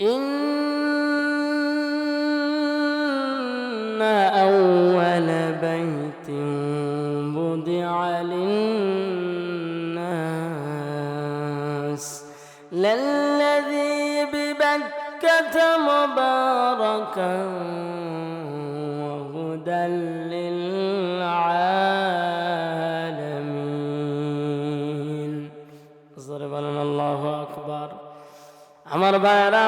إن أول بيت وضع للناس للذي ببكة مباركا وهدى للعالمين ضرب لنا الله أكبر আমার ভাইরা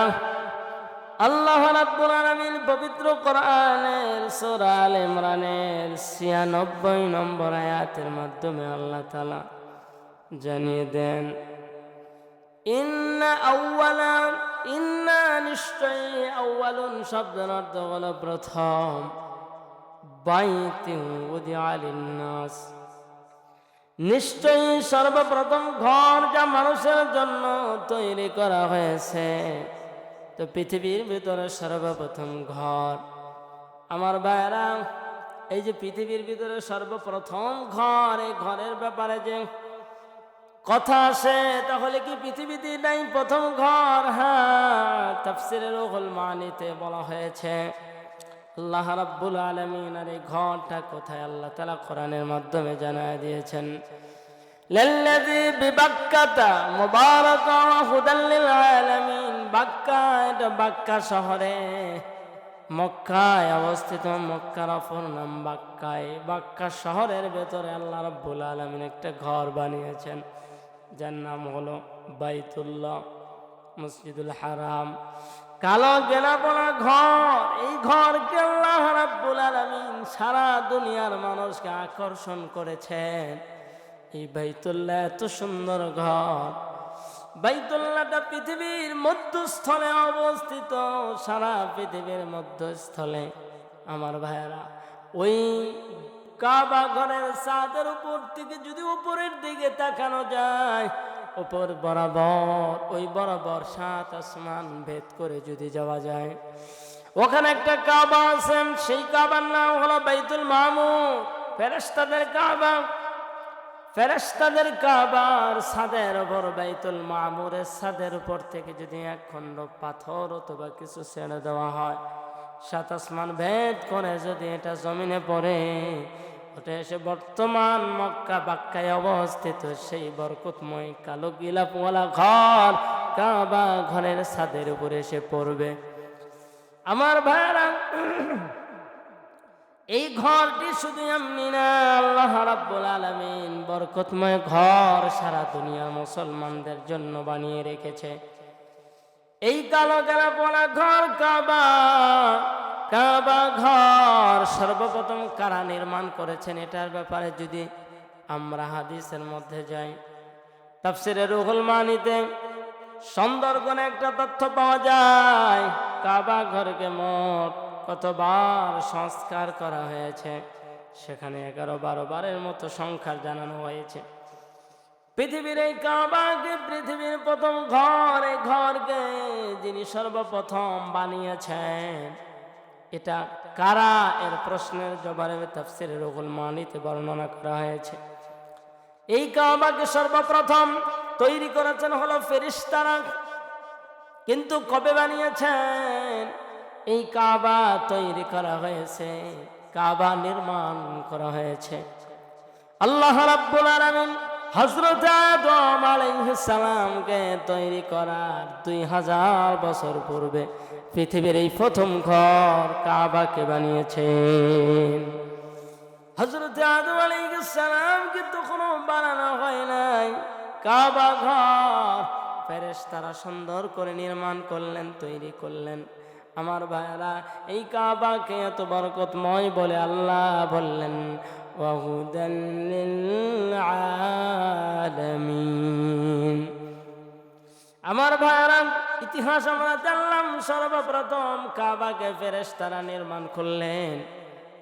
আল্লাহ রাব্বুল আলামিন পবিত্র কোরআনের সূরা আল ইমরানের ৯৬ নম্বর আয়াতের মাধ্যমে আল্লাহ তাআলা জানিয়ে দেন ইন্না নিশ্চয়ই আউয়ালুন শব্দের অর্থ হলো প্রথম বাইতিন উদিআ লিন-নাস নিশ্চয়ই সর্বপ্রথম ঘর যা মানুষের জন্য তৈরি করা হয়েছে। তো পৃথিবীর ভিতরে সর্বপ্রথম ঘর আমার ভাইরা এই যে পৃথিবীর ভিতরে সর্বপ্রথম ঘর, এই ঘরের ব্যাপারে যে কথা আসে তাহলে কি পৃথিবীতে নাই প্রথম ঘর? হ্যাঁ, তাফসীরে রুহুল মানিতে বলা হয়েছে আল্লাহ রাব্বুল আলামিন আর এই ঘরটা কোথায় আল্লাহ তাআলা কোরআনের মাধ্যমে জানায় দিয়েছেন লাল্লাযী বিবাক্কাতা মুবারাকা হুদাল লিল আলামিন। বাক্কা, এটা বাক্কা শহরে মক্কায় অবস্থিত, মক্কার অপর নাম বাক্কায়। বাক্কা শহরের ভেতরে আল্লাহ রাব্বুল আলামিন একটা ঘর বানিয়েছেন যার নাম হলো বাইতুল্লাহ, মসজিদুল হারাম, কালো গেলাপোড়া ঘর। এই ঘরকে আল্লাহ রাব্বুল আলামিন সারা দুনিয়ার মানুষকে আকর্ষণ করেছেন। এই বাইতুল্লাহ এত সুন্দর ঘর, বাইতুল্লাহটা পৃথিবীর মধ্যস্থলে অবস্থিত, সারা পৃথিবীর মধ্যস্থলে আমার ভাইয়েরা। ওই কাবা ঘরের ছাদের উপর থেকে যদি উপরের দিকে তাকানো যায়, উপর বরাবর ওই বরাবর ৭ আসমান ভেদ করে যদি যাওয়া যায়, ওখানে একটা কাবা আছে, সেই কাবার নাম হলো বাইতুল মামুর, ফেরেশতাদের কাবা। ফেরেশতাদের কাবার ছাদের উপর বাইতুল মামুরের ছাদের উপর থেকে যদি এক খণ্ড পাথর অথবা কিছু ছেড়ে দেওয়া হয়, ৭ আসমান ভেদ করে যদি এটা জমিনে পড়ে, ওটা এসে বর্তমান মক্কা বাক্কায় অবস্থিত সেই বরকতময় কালো গিলাপওয়ালা ঘর কাবা ঘরের ছাদের উপরে এসে পড়বে। আমার ভাইরা, এই ঘরটি শুধু এমনি না, আল্লাহ রাব্বুল আলামিন বরকতময় ঘর সারা দুনিয়ার মুসলমানদের জন্য বানিয়ে রেখেছে। এই কালো গেলাপোড়া ঘর কাবা, কাবা ঘর সর্বপ্রথম কারা নির্মাণ করেছেন এটার ব্যাপারে যদি আমরা হাদিসের মধ্যে যাই, তাফসীরে রুহুল মানিতে সুন্দর করে একটা তথ্য পাওয়া যায়। কাবা ঘরকে মোট কতবার সংস্কার করা হয়েছে, সেখানে 11-12 বারের মতো সংখ্যা জানানো হয়েছে। পৃথিবীর এই কাবাকে পৃথিবীর প্রথম ঘর, এই ঘরকে যিনি সর্বপ্রথম বানিয়েছেন এটা কারা, এর প্রশ্নের জবাবে তাফসীরে রুহুল মানিতে বর্ণনা করা হয়েছে। এই কাবাকে সর্বপ্রথম তৈরি করেছেন হলো ফেরেশতারা, কিন্তু কবে বানিয়েছেন? এই কাবা তৈরি করা হয়েছে, কাবা নির্মাণ করা হয়েছে আল্লাহ রাব্বুল আলামিন হযরত আদম আলাইহিস সালামকে তৈরি করার ২০০০ বছর পূর্বে পৃথিবীর এই প্রথম ঘর কাবাকে বানিয়েছেন। হযরত আদম আলাইহিস সালামকে তখনো বানানো হয় নাই কাবা ঘর, ফেরেশতারা সুন্দর করে নির্মাণ করলেন, তৈরি করলেন। আমার ভাইরা, এই কাবাকে এত বরকতময় বলে আল্লাহ বললেন ওয়াহুদাল লিল আলামিন। আমার ভাইরা, ইতিহাস আমরা জানলাম সর্বপ্রথম কাবাকে ফেরেশতারা নির্মাণ করলেন।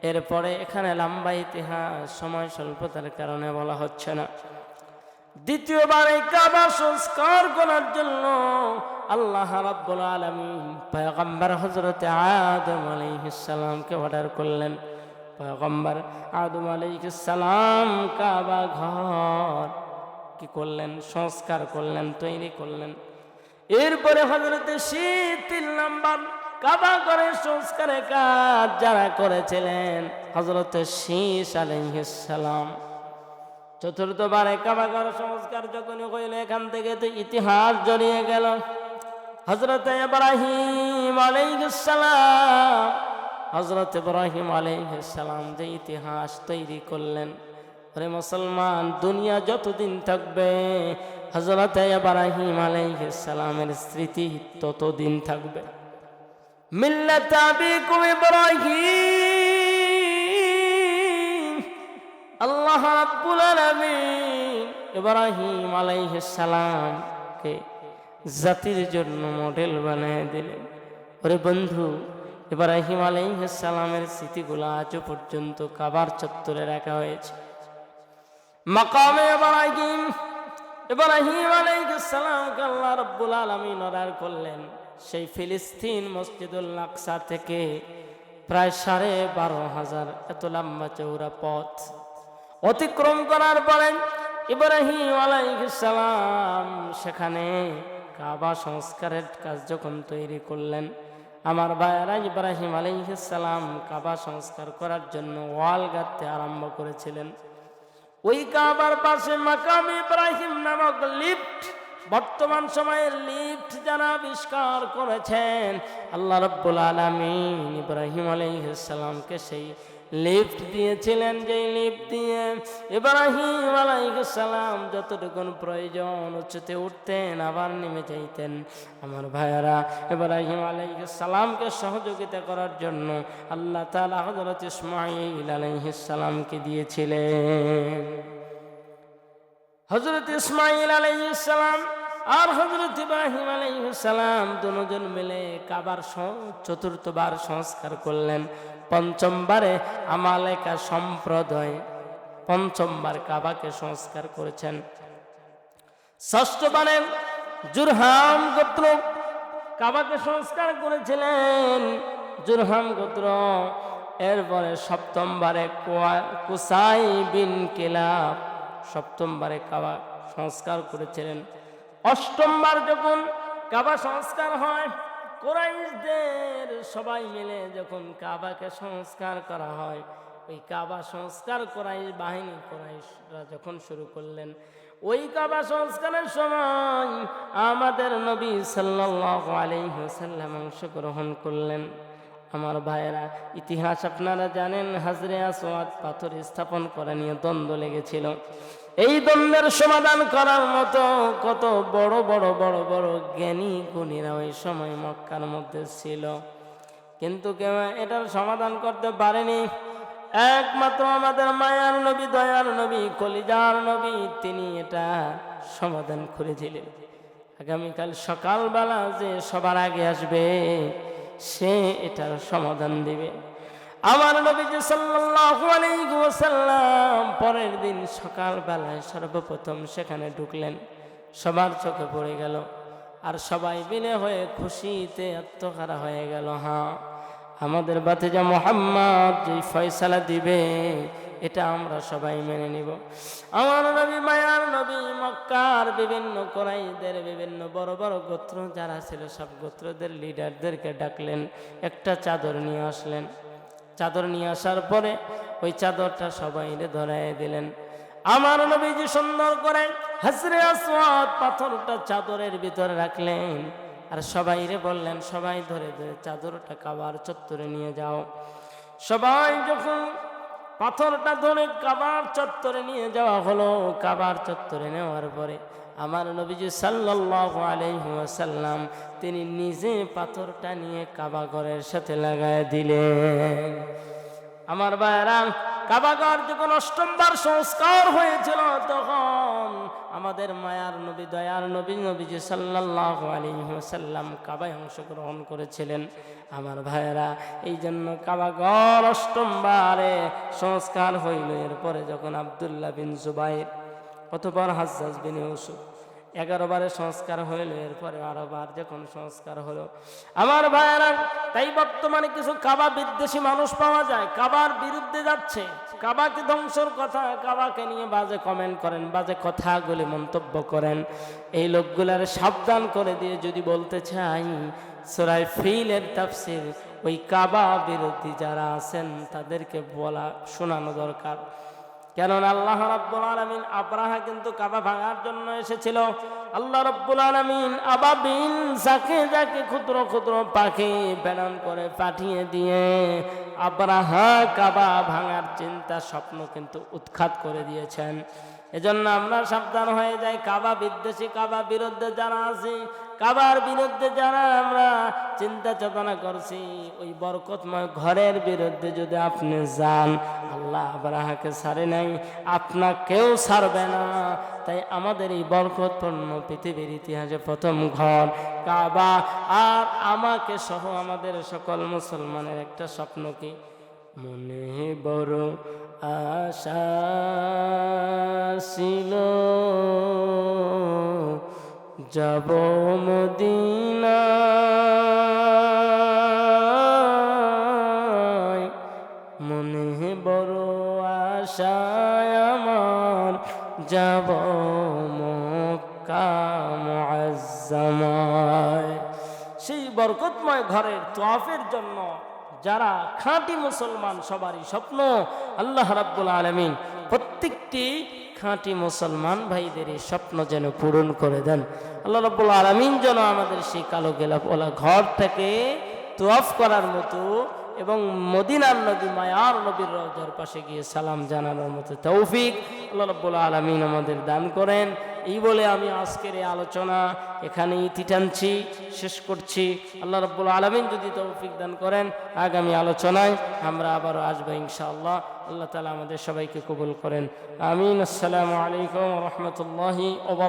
এরপরে এখানে লম্বা ইতিহাস, সময় স্বল্পতার কারণে বলা হচ্ছে না। দ্বিতীয়বার এই কাবা সংস্কার করার জন্য আল্লাহ রাব্বুল আলামিন পয়গম্বর হযরত আদম আলাইহিস সালামকে অর্ডার করলেন। পয়গম্বর আদম আলাইহিস সালাম কাবা ঘর কি করলেন? সংস্কার করলেন, তৈরি করলেন। এরপরে হযরত শীত 3 নাম্বার কাবা ঘরের সংস্কারের কাজ যারা করেছিলেন হযরত শীস আলাইহিস সালাম। চতুর্থবারে কাবা ঘর সংস্কার যখন হইল, এখান থেকে তো ইতিহাস জড়িয়ে গেল। হযরত ইব্রাহিম আলাইহিস সালাম, হযরত ইব্রাহিম আলাইহিস সালাম যে ইতিহাস তৈরি করলেন, আরে মুসলমান দুনিয়া যতদিন থাকবে হযরত ইব্রাহিম আলাইহিস সালামের স্মৃতি ততদিন থাকবে। মিল্লাত আবিকুম ইব্রাহিম, আল্লাহ রাব্বুল আলামিন ইব্রাহিম আলাইহিস সালামকে জাতির জন্য মডেল বানিয়ে দিলেন। ওরে বন্ধু, ইব্রাহিম আলাইহিস সালামের স্মৃতিগুলো আজও পর্যন্ত কাবার চত্বরে রাখা হয়েছে। মাকামে ইব্রাহিম, ইব্রাহিম আলাইহিস সালামকে আল্লাহ রাব্বুল আলামিন অর্ডার করলেন সেই ফিলিস্তিন মসজিদুল আকসা থেকে প্রায় 12,500 এত লম্বা চৌড়া পথ অতিক্রম করার পরে ইব্রাহিম আলাইহিস সালাম সেখানে কাবা সংস্কারের কাজ যখন তৈরি করলেন, আমার ভাইয়েরা ইব্রাহিম আলাইহিস সালাম কাবা সংস্কার করার জন্য ওয়াল গাঁথতে আরম্ভ করেছিলেন। ওই কাবার পাশে মাকাম ইব্রাহিম নামক লিফট, বর্তমান সময়ের লিফট যারা আবিষ্কার করেছেন, আল্লাহ রাব্বুল আলামিন ইব্রাহিম আলাইহিস সালামকে সেই লিফট দিয়েছিলেন, যেই লিফট দিয়ে ইব্রাহিম আলাইহিস সালাম যতটুকু প্রয়োজন উচ্চতে উঠতেন আবার নেমে যাইতেন। আমার ভাইয়েরা, ইব্রাহিম আলাইহিস সালামকে সহযোগিতা করার জন্য আল্লাহ তাআলা হযরত ইসমাঈল আলাইহিস সালামকে দিয়েছিলেন। হযরত ইসমাঈল আলাইহিস সালাম আর হযরত ইব্রাহিম আলাইহিস সালাম দুজন মিলে কাবার চতুর্থবার সংস্কার করলেন। পঞ্চমবারে আমালেকা সম্প্রদায় পঞ্চমবার কাবাকে সংস্কার করেছেন। ষষ্ঠবারে জুরহাম গোত্র কাবাকে সংস্কার করেছিলেন, জুরহাম গোত্র। এরপরে সপ্তমবারে কুসাই বিন কিলাব সপ্তমবারে কাবা সংস্কার করেছিলেন। অষ্টমবার যখন কাবা সংস্কার হয়, কুরাইশদের সবাই মিলে যখন কাবাকে সংস্কার করা হয়, ওই কাবা সংস্কার কুরাইশ বাহিনী কুরাইশরা যখন শুরু করলেন, ওই কাবা সংস্কারের সময় আমাদের নবী সাল্লাল্লাহু আলাইহি ওয়াসাল্লাম অংশগ্রহণ করলেন। আমার ভাইয়েরা, ইতিহাস আপনারা জানেন, হাজরে আসওয়াদ পাথর স্থাপন করা নিয়ে দ্বন্দ্ব লেগেছিল। এই দ্বন্দ্বের সমাধান করার মতো কত বড় বড় বড় বড় জ্ঞানী গুণীরা ওই সময় মক্কার মধ্যে ছিল, কিন্তু কেউ এটার সমাধান করতে পারেনি। একমাত্র আমাদের মায়ার নবী, দয়ার নবী, কলিজার নবী, তিনি এটা সমাধান করেছিলেন। আগামীকাল সকালবেলা যে সবার আগে আসবে সে এটার সমাধান দিবে। আমার নবীজি সাল্লাল্লাহু আলাইহি ওয়াসাল্লাম পরের দিন সকালবেলায় সর্বপ্রথম সেখানে ঢুকলেন। সবার চোখে পড়ে গেল, আর সবাই মিলে হয়ে খুশিতে আত্মহারা হয়ে গেল। হ্যাঁ, আমাদের ভাতিজা মুহাম্মদ যে ফয়সালা দিবে এটা আমরা সবাই মেনে নিব। আমার নবী, মায়ার নবী, মক্কার বিভিন্ন কুরাইশদের বিভিন্ন বড় বড় গোত্র যারা ছিল সব গোত্রদের লিডারদেরকে ডাকলেন, একটা চাদর নিয়ে আসলেন। চাদর নিয়ে আসার পরে ওই চাদরটা সবাইরে ধরায় দিলেন। আমার নবীজি সুন্দর করে হাজরে আসওয়াদ পাথরটা চাদরের ভিতরে রাখলেন, আর সবাইরে বললেন, সবাই ধরে ধরে চাদরটা কাবার চত্বরে নিয়ে যাও। সবাই যখন পাথরটা ধরে কাবার চত্বরে নিয়ে যাওয়া হলো, কাবার চত্বরে নেওয়ার পরে আমার নবীজি সাল্লাল্লাহু আলাইহি ওয়াসাল্লাম তিনি নিজে পাথরটা নিয়ে কাবা ঘরের সাথে লাগায় দিলেন। আমার ভাইরা, কাবা ঘর যখন অষ্টমবার সংস্কার হয়েছিল, তখন আমাদের মায়ার নবী, দয়ার নবী, নবীজি সাল্লাল্লাহু আলাইহি ওয়াসাল্লাম কাবায় অংশগ্রহণ করেছিলেন। আমার ভাইয়েরা, এই জন্য কাবা ঘর অষ্টমবারে সংস্কার হইল। এরপরে যখন আব্দুল্লাহ বিন জুবাইর, অতঃপর হাজ্জাজ বিন ইউসুফ, 11 বারে সংস্কার হইল, এরপরে 12 বার যখন সংস্কার হলো আমার ভাইয়েরা, তাই বর্তমানে কিছু কাবা বিদ্বেষী মানুষ পাওয়া যায়, কাবার বিরুদ্ধে যাচ্ছে, কাবাকে ধ্বংসর কথা, কাবাকে নিয়ে বাজে কমেন্ট করেন, বাজে কথাগুলি মন্তব্য করেন। এই লোকগুলার সাবধান করে দিয়ে যদি বলতে চাই, সূরা ফিলের তাফসীর ওই কাবা বিরোধী যারা আছেন তাদেরকে বলা শোনানো দরকার। কেননা আল্লাহ রাব্বুল আলামিন, আব্রাহা কিন্তু কাবা ভাঙার জন্য এসেছিল। আল্লাহ রাব্বুল আলামিন আবাবিল যাকে যাকে ক্ষুদ্র ক্ষুদ্র পাখি প্রেরণ করে পাঠিয়ে দিয়ে আব্রাহা কাবা ভাঙার চিন্তা স্বপ্ন কিন্তু উৎখাত করে দিয়েছেন। এজন্য আমরা সাবধান হয়ে যাই, কাবা বিদ্বেষী, কাবা বিরুদ্ধে যারা আছি, কাবার বিরুদ্ধে যারা আমরা চিন্তা চেতনা করছি, ওই বরকতময় ঘরের বিরুদ্ধে যদি আপনি যান, আল্লাহ আব্রাহাকে ছাড়ে নাই, আপনাকেও ছাড়বে না। তাই আমাদের এই বরকতপূর্ণ পৃথিবীর ইতিহাসে প্রথম ঘর কাবা। আর আমাকে সহ আমাদের সকল মুসলমানের একটা স্বপ্ন কি, মনে বড় আশা ছিল যাব মদিনায়, মনে বড় আশা আমার যাব মক্কা মুআজ্জামায়। সেই বরকতময় ঘরের তওয়াফের জন্য যারা খাঁটি মুসলমান সবারই স্বপ্ন, আল্লাহ রাব্বুল আলামিন প্রত্যেকটি খাঁটি মুসলমান ভাইদের এই স্বপ্ন যেন পূরণ করে দেন। আল্লাহ রাব্বুল আলামিন যেন আমাদের সেই কালো গোলাপওয়ালা ঘর থেকে তওয়াফ করার মতো এবং মদিনার নবী মায়ার নবীর রওজার পাশে গিয়ে সালাম জানানোর মতো তৌফিক আল্লাহ রাব্বুল আলামিন আমাদের দান করেন। এই বলে আমি আজকের এই আলোচনা এখানে ইতি টানছি, শেষ করছি। আল্লাহ রাব্বুল আলামিন যদি তৌফিক দান করেন, আগামী আলোচনায় আমরা আবারও আসবো ইনশাআল্লাহ। আল্লাহ তাআলা আমাদের সবাইকে কবুল করেন, আমিন। আসসালামু আলাইকুম ওয়া রাহমাতুল্লাহি ওয়া বারাকাতুহু।